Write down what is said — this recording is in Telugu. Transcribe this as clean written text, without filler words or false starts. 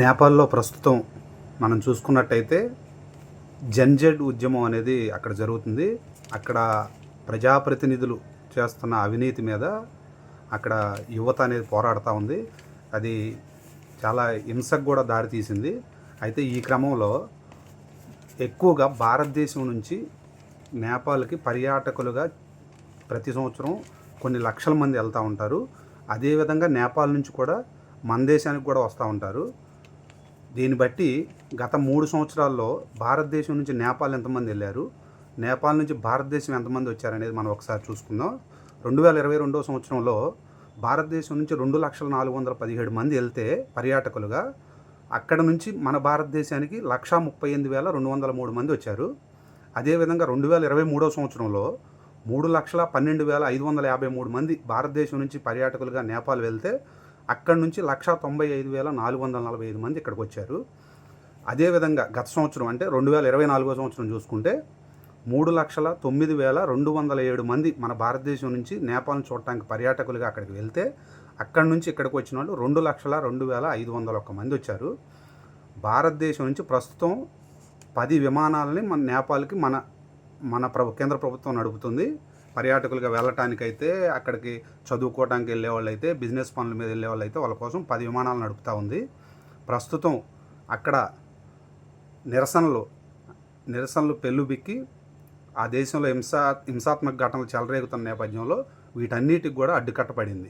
నేపాల్లో ప్రస్తుతం మనం చూసుకున్నట్టయితే జన్జెడ్ ఉద్యమం అనేది అక్కడ జరుగుతుంది. అక్కడ ప్రజాప్రతినిధులు చేస్తున్న అవినీతి మీద అక్కడ యువత అనేది పోరాడుతూ ఉంది. అది చాలా హింసకు కూడా దారితీసింది. అయితే ఈ క్రమంలో ఎక్కువగా భారతదేశం నుంచి నేపాల్కి పర్యాటకులుగా ప్రతి సంవత్సరం కొన్ని లక్షల మంది వెళ్తూ ఉంటారు. అదేవిధంగా నేపాల్ నుంచి కూడా మన దేశానికి కూడా వస్తూ ఉంటారు. దీన్ని బట్టి గత 3 సంవత్సరాల్లో భారతదేశం నుంచి నేపాల్ ఎంతమంది వెళ్ళారు, నేపాల్ నుంచి భారతదేశం ఎంతమంది వచ్చారనేది మనం ఒకసారి చూసుకుందాం. 2022 సంవత్సరంలో భారతదేశం నుంచి 2,417,000 మంది వెళ్తే పర్యాటకులుగా, అక్కడ నుంచి మన భారతదేశానికి 138,203 మంది వచ్చారు. అదేవిధంగా 2023 సంవత్సరంలో 3,12,553 మంది భారతదేశం నుంచి పర్యాటకులుగా నేపాల్ వెళ్తే అక్కడి నుంచి 195,445 మంది ఇక్కడికి వచ్చారు. అదేవిధంగా గత సంవత్సరం అంటే 2024 సంవత్సరం చూసుకుంటే 3,09,207 మంది మన భారతదేశం నుంచి నేపాల్ని చూడటానికి పర్యాటకులుగా అక్కడికి వెళ్తే అక్కడి నుంచి ఇక్కడికి వచ్చిన వాళ్ళు 2,02,501 మంది వచ్చారు. భారతదేశం నుంచి ప్రస్తుతం 10 విమానాలని మన నేపాల్కి కేంద్ర ప్రభుత్వం నడుపుతుంది. పర్యాటకులుగా వెళ్ళటానికైతే, అక్కడికి చదువుకోవడానికి వెళ్ళే వాళ్ళు అయితే, బిజినెస్ పనుల మీద వెళ్ళే వాళ్ళు అయితే వాళ్ళ కోసం 10 విమానాలు నడుపుతూ ఉంది. ప్రస్తుతం అక్కడ నిరసనలు పెళ్ళుబిక్కి ఆ దేశంలో హింసాత్మక ఘటనలు చెలరేగుతున్న నేపథ్యంలో వీటన్నిటికి కూడా అడ్డుకట్టబడింది.